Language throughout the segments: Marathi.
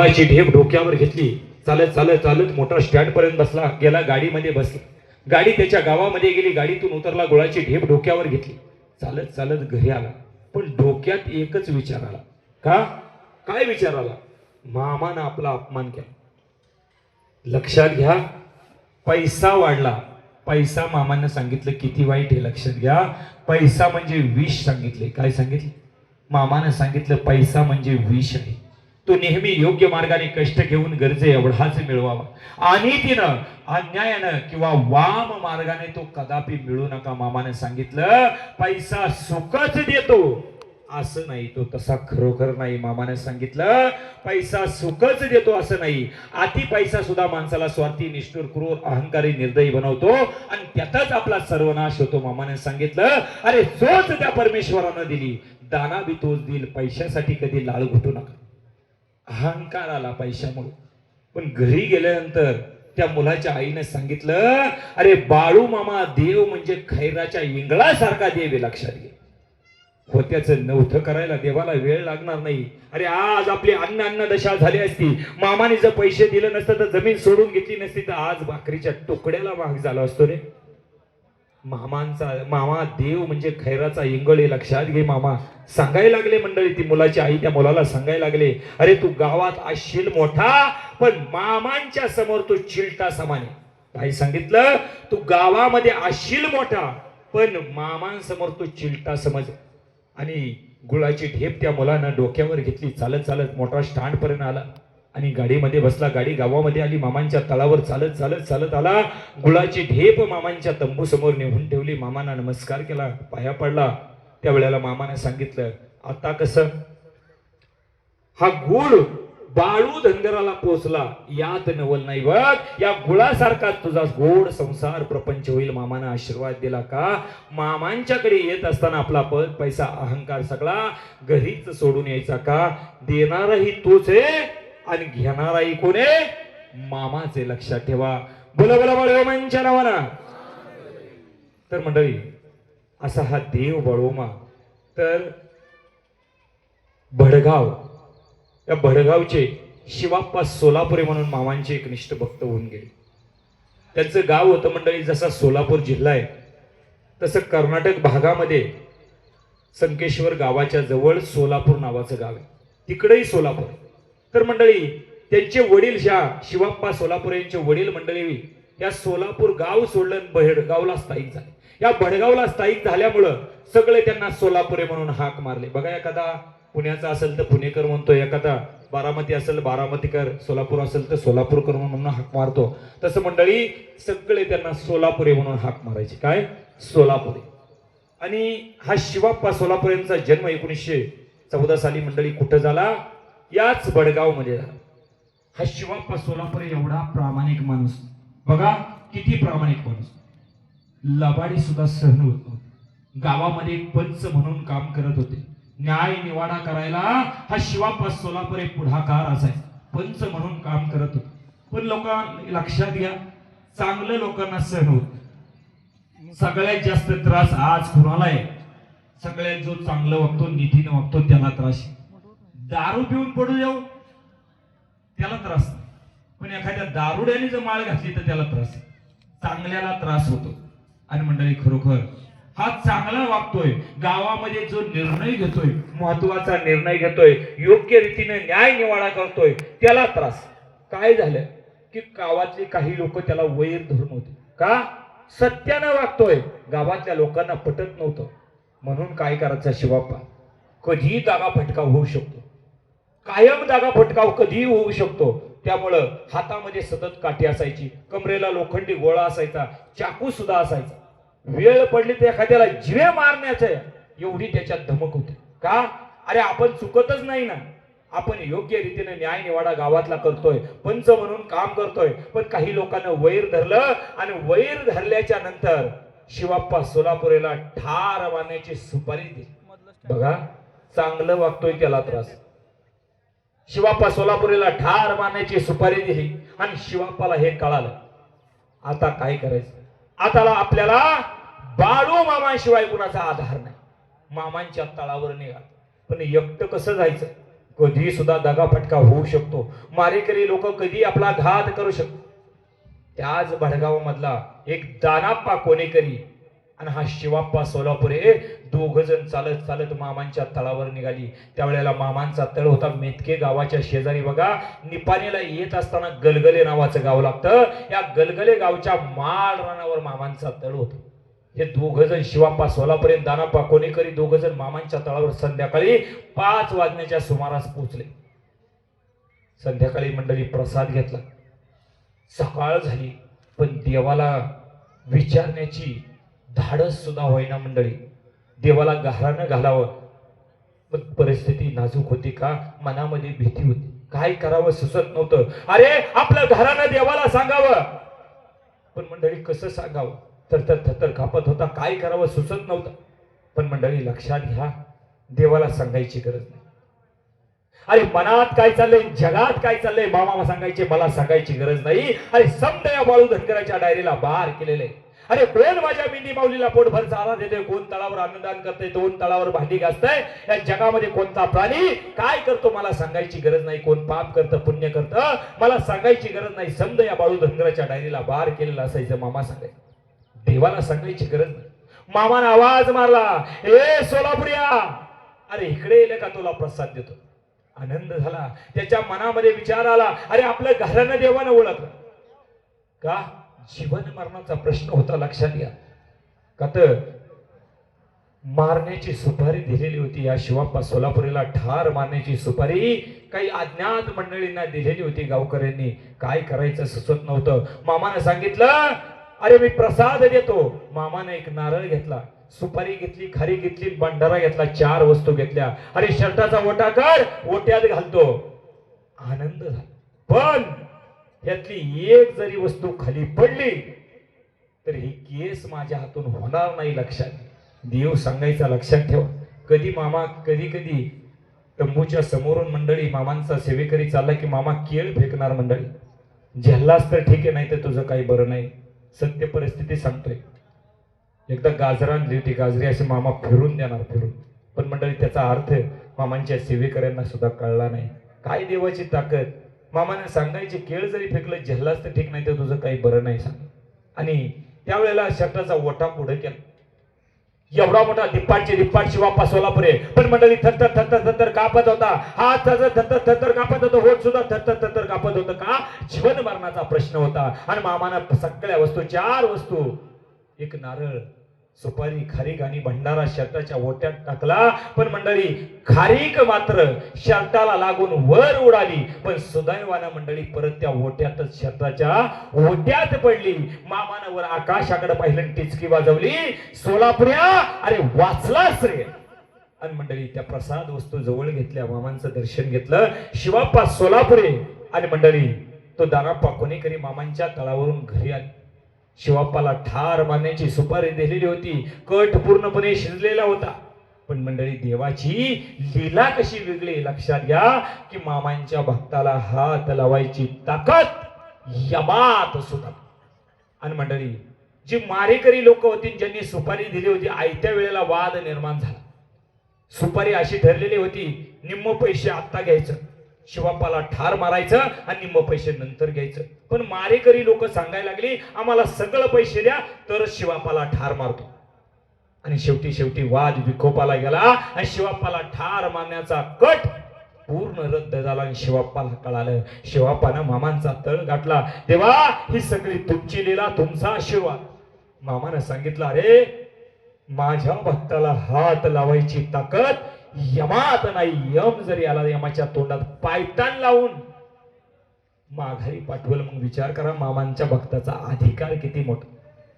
ची ढेप डोक्यावर घेतली, चालत चालत चालत मोठा स्टँड पर्यंत बसला, गेला गाडीमध्ये बसला. गाडी त्याच्या गावामध्ये गेली, गाडीतून उतरला, गुळाची ढेप डोक्यावर घेतली, चालत चालत घरी आला. पण डोक्यात एकच विचार आला. का? काय विचार आला? मामानं आपला अपमान केला. लक्षात घ्या, पैसा वाढला. पैसा मामानं सांगितलं किती वाईट आहे, लक्षात घ्या. पैसा म्हणजे विष सांगितले. काय सांगितले? मामानं सांगितलं पैसा म्हणजे विष आहे. तो नेहमी योग्य मार्गाने कष्ट घेऊन गरजे एवढाच मिळवावा, आणि तिनं अन्यायानं किंवा वाम मार्गाने तो कदापि मिळू नका. मामानं सांगितलं पैसा सुखच देतो असं नाही, तो तसा खरोखर नाही. मामाने सांगितलं पैसा सुखच देतो असं नाही. अति पैसा सुद्धा माणसाला स्वार्थी, निष्ठुर, क्रूर, अहंकारी, निर्दयी बनवतो आणि त्यातच आपला सर्वनाश होतो. मामाने सांगितलं अरे चोच त्या परमेश्वरानं दिली, दाना बी तोच देईल. पैशासाठी कधी लाळ घुटू नका. अहंकार आला पैशामुळे. पण घरी गेल्यानंतर त्या मुलाच्या आईने सांगितलं अरे बाळू मामा, देव म्हणजे खैराच्या इंगळासारखा देव आहे, लक्षात घे. होत्याचं नव्हतं करायला देवाला वेळ लागणार नाही. अरे आज आपली अन्न दशा झाली असती, मामाने जर पैसे दिले नसतं तर जमीन सोडून घेतली नसती तर आज भाकरीच्या तुकड्याला भाग झाला असतो रे. मामा देव म्हणजे खैराचा इंगळ आहे, लक्षात घे. मामा सांगायला लागले, मंडळी ती मुलाची आई त्या मुलाला सांगायला लागले अरे तू गावात असशील मोठा, पण मामांच्या समोर तू चिलटा समान आहे. काय सांगितलं? तू गावामध्ये असशील मोठा, पण मामांसमोर तू चिलटा समज. आणि गुळाची ढेप त्या मुलानं डोक्यावर घेतली, चालत चालत मोठा स्टँड पर्यंत आला आणि गाडीमध्ये बसला. गाडी गावामध्ये आली, मामांच्या तळावर चालत चालत चालत आला. गुळाची ढेप मामांच्या तंबू समोर नेऊन ठेवली. मामांना नमस्कार केला, पाया पडला. त्यावेळेला मामाने सांगितलं आता कसं? हा गुळ बाळू धनगराला पोचला, यात नवल नाही बघ. या गुळासारखा तुझा गोड संसार प्रपंच होईल. मामाने आशीर्वाद दिला. का? मामांच्याकडे येत असताना आपला पद पैसा अहंकार सगळा घरीच सोडून यायचा. का? देणाराही तोच आहे आणि घेणाराही कोण आहे? मामाचे. लक्षात ठेवा. बोला बोला बळवमांच्या नावाना. तर मंडळी असा हा देव बळवमा. तर भडगाव, या भडगावचे शिवाप्पा सोलापुरे म्हणून मामांचे एक निष्ठ भक्त होऊन गेले. त्यांचं गाव होतं मंडळी, जसा सोलापूर जिल्हा आहे तसं कर्नाटक भागामध्ये संकेश्वर गावाच्या जवळ सोलापूर नावाचं गाव आहे, तिकडेही सोलापूर. तर मंडळी त्यांचे वडील शिवाप्पा सोलापुरे यांचे वडील मंडळी या सोलापूर गाव सोडलं, भडगावला स्थायिक झाले. या भडगावला स्थायिक झाल्यामुळं सगळे त्यांना सोलापुरे म्हणून हाक मारले. बघा, एखादा पुण्याचा असेल तर पुणेकर म्हणतो, एखादा बारामती असेल बारामतीकर, सोलापूर असेल तर सोलापूरकर म्हणून हाक मारतो. तसं मंडळी सगळे त्यांना सोलापुरे म्हणून हाक मारायचे. काय? सोलापुरे. आणि हा शिवाप्पा सोलापूर यांचा जन्म 1914 साली मंडळी कुठं झाला? याच भडगाव मध्ये झाला. हा शिवाप्पा सोलापुरे एवढा प्रामाणिक माणूस, बघा किती प्रामाणिक माणूस. लबाडी सुद्धा सहन होत नव्हती. गावामध्ये एक पंच म्हणून काम करत होते. न्याय निवाडा करायला हा शिवाप्पा सोलापुरे पुढाकार असायचा. पंच म्हणून काम करत होते. पण लोक लक्षात घ्या, चांगलं लोकांना सहन होत. सगळ्यात जास्त त्रास आज कुणाला आहे? सगळ्यात जो चांगलं वागतो, नीतीने वागतो त्याला त्रास. दारू पिऊन पडू जाऊ त्याला त्रास, पण एखाद्या दारुड्याने जर माळ घातली तर त्याला त्रास. चांगल्याला त्रास होतो. आणि मंडळी खरोखर हा चांगला वागतोय, गावामध्ये जो निर्णय घेतोय, महत्वाचा निर्णय घेतोय, योग्य रीतीने न्याय निवाडा करतोय, त्याला त्रास. काय झालं की गावातले काही लोक त्याला वैर धरून होते. का? सत्यानं वागतोय, गावातल्या लोकांना पटत नव्हतं. म्हणून काय करायचं शिवाप्पा? कधीही दागा फटकाव होऊ शकतो, कायम दागा फटकाव कधीही होऊ शकतो. त्यामुळं हातामध्ये सतत काठी असायची, कमरेला लोखंडी गोळा असायचा, चाकू सुद्धा असायचा. वेळ पडली तर एखाद्याला जिवे मारण्याचं एवढी त्याच्यात धमक होती. का? अरे आपण चुकतच नाही ना, आपण योग्य रीतीने न्याय निवाडा गावातला करतोय, पंच म्हणून काम करतोय. पण काही लोकांना वैर धरलं आणि वैर धरल्याच्या नंतर शिवाप्पा सोलापुरेला ठार मारण्याची सुपारी दिली. बघा, चांगलं वागतोय त्याला त्रास. शिवाप्पा सोलापुरेला ठार मारण्याची सुपारी दिली आणि शिवाप्पाला हे कळालं. आता काय करायचं? आता आपल्याला बाळू मामाशिवाय कुणाचा आधार नाही. मामांच्या तळावर निघा. पण एकटं कसं जायचं? कधी सुद्धा दगाफटका होऊ शकतो, मारेकरी लोक कधी आपला घात करू शकतो. त्याच भडगाव मधला एक दानाप्पा कोणेकरी आणि हा शिवाप्पा सोलापुरे दोघ जण चालत चालत मामांच्या तळावर निघाली. त्यावेळेला मामांचा तळ होता मेतके गावाच्या शेजारी. बघा, निपाणीला येत असताना गलगले नावाचं गाव लागतं. या गलगले गावच्या माळ रानावर मामांचा तळ होता. हे दोघ जण शिवाप्पा सोलापुरे दानाप्पा कोणेकरी दोघ जण मामांच्या तळावर संध्याकाळी 5 वाजण्याच्या सुमारास पोहोचले. संध्याकाळी मंडळी प्रसाद घेतला. सकाळ झाली पण देवाला विचारण्याची धाडस सुद्धा होईना मंडळी. देवाला गारानं घालावं पण परिस्थिती नाजूक होती का मनामध्ये भीती होती. काय करावं सुचत नव्हतं. अरे आपलं घरानं देवाला सांगावं पण मंडळी कसं सांगावं, थरथर थरथर कापत होता. काय करावं सुचत नव्हतं. पण मंडळी लक्षात घ्या, देवाला सांगायची गरज नाही. अरे मनात काय चाललंय, जगात काय चाललंय, मामा सांगायचे, मला सांगायची गरज नाही. अरे समजा या बाळू धनगराच्या डायरीला बार केलेले. अरे कोण माझ्या मेंढी माऊलीला पोटभर चारा देतोय, कोण तळावर अन्नदान करतोय, कोण तळावर भांडी घासतंय, या जगामध्ये कोणता प्राणी काय करतो मला सांगायची गरज नाही. कोण पाप करतं पुण्य करतं मला सांगायची गरज नाही. समजा या बाळू धनगराच्या डायरीला बार केलेला असायचं, मामा सांगायचं. देवाला सांगायची गरज नाही. मामाने आवाज मारला, ए सोलापुरिया, अरे इकडे येले का, तुला प्रसाद देतो. आनंद झाला. त्याच्या मनामध्ये विचार आला, अरे आपलं घरानं देवानं ओळखलं का. जीवन मरणाचा प्रश्न होता. लक्षात घ्या का, तर मारण्याची सुपारी दिलेली होती. या शिवाप्पा सोलापुरीला ठार मारण्याची सुपारी काही अज्ञात मंडळींना दिलेली होती. गावकऱ्यांनी काय करायचं सुचत नव्हतं. मामाने सांगितलं, अरे मी प्रसाद देतो. मामाने एक नारळ घेतला, सुपारी घेतली, खारी घेतली, भंडारा घेतला, 4 वस्तू घेतल्या. अरे शर्टाचा ओटा कर, ओट्यात घालतो. आनंद झाला. पण यातली एक जरी वस्तू खाली पडली तर ही केस माझ्या हातून होणार नाही. लक्षात देव सांगायचा, लक्षात ठेवा. कधी मामा कधी कधी तंबूच्या समोरून मंडळी मामांचा सेवेकरी चालला की मामा केळ फेकणार. मंडळी झेललास तर ठीक आहे, नाही तर तुझं काही बरं नाही. सत्य परिस्थिती सांगतोय. एकदा गाजर आणली होती, गाजरी असे मामा फिरून देणार, फिरून. पण मंडळी त्याचा अर्थ मामांच्या सेवेकऱ्यांना सुद्धा कळला नाही. काय देवाची ताकद. मामाने सांगायचे, केळ जरी फेकलं झेललास तर ठीक, नाही तर तुझं काही बरं नाही सांग. आणि त्यावेळेला शर्टाचा ओटा पुढे केला. एवढा मोठा दिप्पाट शिवाप्पा सोलापुरे. पण मंडळी थरथर थरथर थरथर कापत होता. हात थरथर थरथर कापत होता, होत सुद्धा थरथर थरथर कापत होतं. का जीवन मरणाचा प्रश्न होता. आणि मामानं सगळ्या वस्तू, 4 वस्तू, एक नारळ, सुपारी, खारीक आणि भंडारा शर्टाच्या ओट्यात टाकला. पण मंडळी खारीक मात्र शर्टाला लागून वर उडाली. पण सुदैवानं मंडळी परत त्या ओट्यातच, शर्टाच्या ओट्यात पडली. मामानं वर आकाशाकडे पाहिलं, टिचकी वाजवली, सोलापुऱ्या अरे वाचलास रे. आणि मंडळी त्या प्रसाद वस्तू जवळ घेतल्या, मामांचं दर्शन घेतलं. शिवाप्पा सोलापुरे आणि मंडळी तो दानाप्पा कोणेकरी मामांच्या तळावरून घरी आले. शिवाप्पाला ठार मारण्याची सुपारी दिलेली होती. कट पूर्णपणे शिजलेला होता. पण मंडळी देवाची लीला कशी वेगळी. लक्षात घ्या की मामांच्या भक्ताला हात लावायची ताकद यमात सुद्धा. आणि मंडळी जी मारेकरी लोक होती, ज्यांनी सुपारी दिली होती, आयत्या वेळेला वाद निर्माण झाला. सुपारी अशी ठरलेली होती, निम्म पैसे आत्ता घ्यायचं, शिवाप्पाला ठार मारायचं आणि निम्म पैसे नंतर घ्यायचं. पण मारेकरी लोक सांगायला लागली, आम्हाला सगळं पैसे द्या तरच शिवाप्पाला ठार मारतो. आणि शेवटी वाद विकोपाला गेला आणि शिवाप्पाला ठार मारण्याचा कट पूर्ण रद्द झाला. आणि शिवाप्पाला कळालं. शिवाप्पानं मामांचा तळ गाठला, देवा ही सगळी तुमची लीला, तुमचा आशीर्वाद. मामानं सांगितलं, अरे माझ्या भक्ताला हात लावायची ताकद यमात नाही. यम जरी आला, यमाच्या तोंडात पायतान लावून माघारी पाठवलं. मग विचार करा मामांच्या भक्ताचा अधिकार किती मोठा.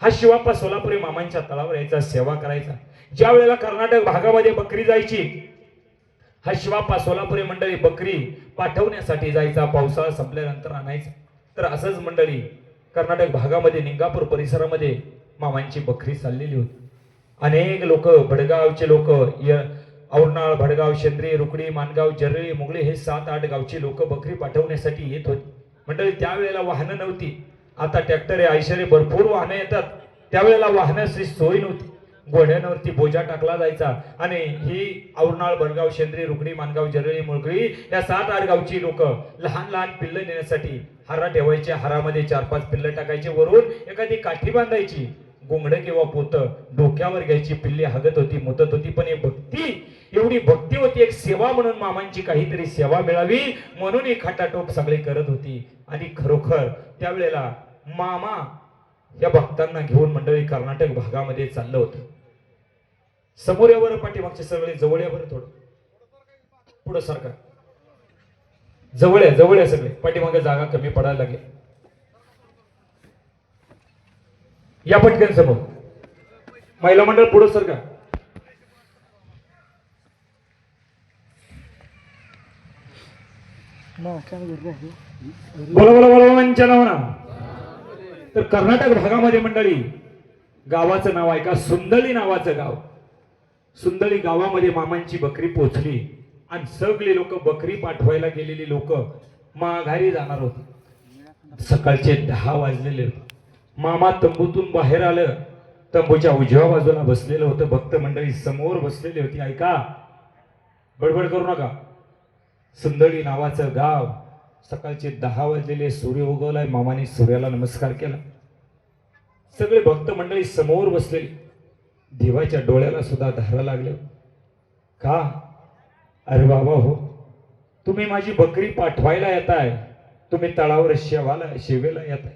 हा शिवाप्पा सोलापुरी मामांच्या तळावर यायचा, सेवा करायचा. ज्या वेळेला कर्नाटक भागामध्ये बकरी जायची, हा शिवाप्पा सोलापुरी मंडळी बकरी पाठवण्यासाठी जायचा. पावसाळा संपल्यानंतर आणायचा. तर असंच मंडळी कर्नाटक भागामध्ये निंगापूर परिसरामध्ये मामांची बकरी चाललेली होती. अनेक लोक, भडगावचे लोक, औरनाळ, भडगाव, शेंद्री, रुकडी, मानगाव, जरळी, मुगळे हे 7-8 गावची लोक बकरी पाठवण्यासाठी येत होती. मंडळी त्यावेळेला वाहनं नव्हती. आता ट्रॅक्टर आहे, आयशर आहे, भरपूर वाहनं येतात. त्यावेळेला वाहनाची सोय नव्हती. घोड्यांवरती बोजा टाकला जायचा आणि ही औरनाळ, बडगाव, शेंद्री, रुकडी, मानगाव, जरळी, मुळकळी या 7-8 गावची लोक लहान लहान पिल्लं नेण्यासाठी हारा ठेवायचे. हारामध्ये 4-5 पिल्लं टाकायचे, वरून एखादी काठी बांधायची, गोंगड किंवा पोतं डोक्यावर घ्यायची. पिल्ली हगत होती, मुतत होती, पण एक भक्ती, एवढी भक्ती होती, एक सेवा म्हणून मामांची काहीतरी सेवा मिळावी म्हणून ही खाटाटोप सगळे करत होती. आणि खरोखर त्यावेळेला मामा या भक्तांना घेऊन मंडळी कर्नाटक भागामध्ये चाललं होतं. समोर या बरं, पाठीमागचे सगळे जवळ या बरं, थोडं पुढं सारखा, जवळ आहे सगळे, पाठीमागे जागा कमी पडायला लागेल. या पटकन समोर, महिला मंडळ पुढं सारखा. बोला बोला बोला मंचा नावना. तर कर्नाटक भागामध्ये मंडळी गावाचं नाव आहे का, सुंदळी नावाचं गाव. सुंदळी गावामध्ये मामांची बकरी पोचली आणि सगळे लोक, बकरी पाठवायला गेलेली लोक माघारी जाणार होते. सकाळचे 10 वाजलेले होते. मामा तंबूतून बाहेर आलं. तंबूच्या उजव्या बाजूला बसलेलं होतं. भक्त मंडळी समोर बसलेली होती. ऐका, बडबड करू नका. सुंदळी नावाचं गाव, सकाळचे 10 वाजलेले, सूर्य उगवलाय. मामाने सूर्याला नमस्कार केला. सगळे भक्त मंडळी समोर बसलेली. देवाच्या डोळ्याला सुद्धा धारा लागल्या. का? अरे बाबा हो, तुम्ही माझी बकरी पाठवायला येताय, तुम्ही तळावर शेवेला येताय,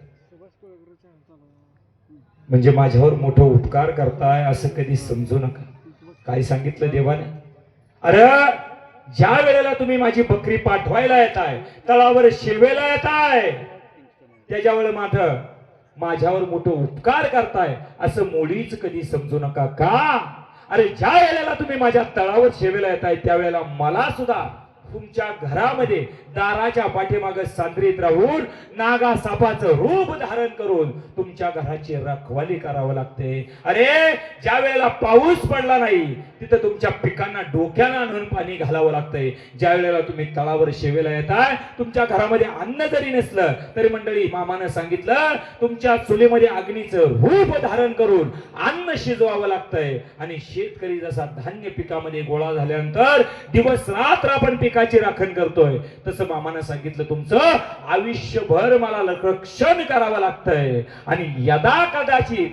म्हणजे माझ्यावर मोठा उपकार करताय असं कधी समजू नका. काय सांगितलं देवाने? अरे ज्या वेळेला तुम्ही माझी बकरी पाठवायला येताय, तळावर शिलवेला येताय, त्याच्या वेळेला मात्र माझ्यावर मोठं उपकार करताय असं मुळीच कधी समजू नका. का? अरे ज्या वेळेला तुम्ही माझ्या तळावर शेवेला येताय त्यावेळेला मला सुद्धा तुमच्या घरामध्ये दाराच्या पाठीमागे सांद्रीत राहून नागा सापाचं रूप धारण करून तुमच्या घराची रखवाली करावं लागते. अरे ज्या वेळेला पाऊस पडला नाही तिथं तुमच्या पिकांना डोक्याला आणून पाणी घालावं लागतंय. ज्या वेळेला तुम्ही तळावर शेवेला येताय, तुमच्या घरामध्ये अन्न जरी नसलं तरी मंडळी मामानं सांगितलं तुमच्या चुलीमध्ये अग्नीचं रूप धारण करून अन्न शिजवावं लागतंय. आणि शेतकरी जसा धान्य पिकामध्ये गोळा झाल्यानंतर दिवस रात्र आपण पिकाची राखण करतोय, तसं मामानं सांगितलं तुमचं आयुष्यभर मला रक्षण करावं लागतंय. आणि यदा कदाचित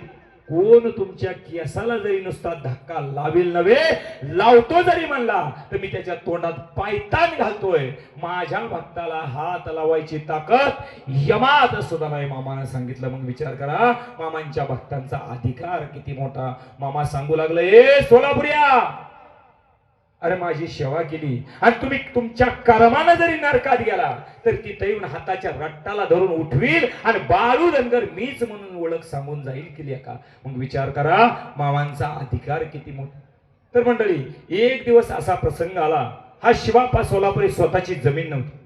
कोण तुमच्या केसाला जरी नुसता धक्का लावेल नव्हे, लावतो जरी म्हणला तर मी त्याच्या तोंडात पायतान घालतोय. माझ्या भक्ताला हात लावायची ताकद यमात सुद्धा नाही, मामानं सांगितलं. मग विचार करा मामांच्या भक्तांचा अधिकार किती मोठा. मामा सांगू लागले, ए सोलापुरिया, अरे माझी सेवा केली आणि तुम्ही तुमच्या कर्मानं जरी नरकात गेला तर तिथे येऊन हाताच्या रट्टाला धरून उठवील आणि बाळू धनगर मीच म्हणून ओळख सांगून जाईल केली का. मग विचार करा मामांचा अधिकार किती मोठा. तर मंडळी एक दिवस असा प्रसंग आला, हा शिवाप्पा सोलापुरी स्वतःची जमीन नव्हती,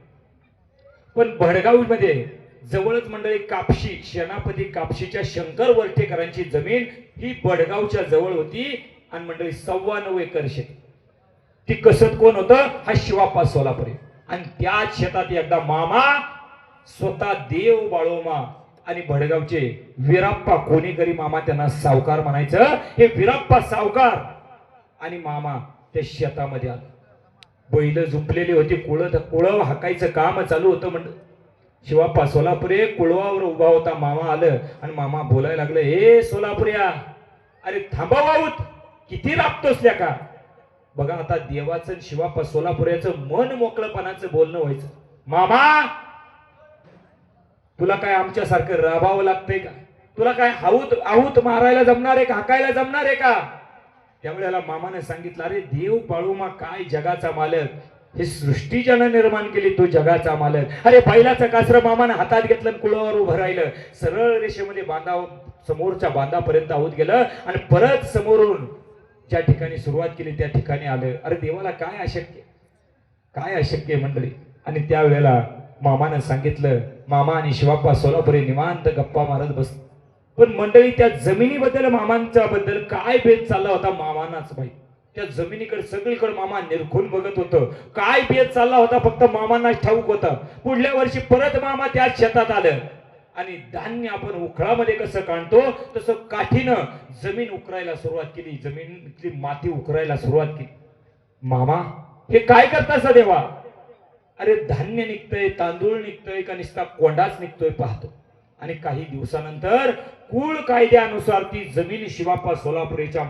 पण भडगाव मध्ये जवळच मंडळी कापशी, सेनापती कापशीच्या शंकर वर्टेकरांची जमीन ही बडगावच्या जवळ होती. आणि मंडळी 9.25 एकर शेत. ती कसत कोण होतं? हा शिवाप्पा सोलापुरी. आणि त्याच शेतात एकदा मामा स्वतः देव बाळोमा आणि भडगावचे वीराप्पा कोणीकरी, मामा त्यांना सावकार म्हणायचं, हे वीराप्पा सावकार आणि मामा त्या शेतामध्ये आले. बैल झुंपलेली होती, कुळव हाकायचं काम चालू होतं. म्हणजे शिवाप्पा सोलापुरे कुळवावर उभा होता. मामा आलं आणि मामा बोलायला लागले, हे सोलापुऱ्या, अरे थांबा वाऊत, किती राबतोस का. बघा आता देवाचं शिवाप्पा सोलापुऱ्याचं मन मोकळपणाचं बोलणं व्हायचं. मामा तुला काय आमच्यासारखं राबावं लागतंय का? तुला काय आहूत मारायला जमणार आहे का? हाकायला जमणार आहे का? त्यावेळेला मामाने सांगितलं, अरे देव बाळूमा काय जगाचा मालक, हे सृष्टी ज्यानं निर्माण केली तो जगाचा मालक. अरे बैलाचं कासरं मामाने हातात घेतलं, कुळावर उभं राहिलं, सरळ रेषेमध्ये बांधा समोरच्या बांधापर्यंत आहूत गेलं आणि परत समोरून ज्या ठिकाणी सुरुवात केली त्या ठिकाणी आलं. अरे देवाला काय अशक्य, काय अशक्य मंडळी. आणि त्यावेळेला मामानं सांगितलं, मामा आणि शिवाप्पा सोलापुरी निवांत गप्पा मारत बस. पण मंडळी त्या जमिनीबद्दल मामांच्या बद्दल काय भेद चालला होता मामांनाच माहित. त्या जमिनीकडे सगळीकडे मामा निरखून बघत होतं. काय भेद चालला होता फक्त मामांनाच ठाऊक होता. पुढल्या वर्षी परत मामा त्याच शेतात आलं आणि धान्य आपण उखळामध्ये कसं काढतो तसं काठीनं जमीन उकरायला सुरुवात केली, जमिनीतली माती उकरायला सुरुवात केली. मामा हे काय करता सदेवा? अरे धान्य निघतंय, तांदूळ निघतंय का नुसता कोंडाच निघतोय पाहतो. आणि काही दिवसानंतर कुळ कायद्यानुसार ती जमीन शिवाप्पा सोलापुरेच्या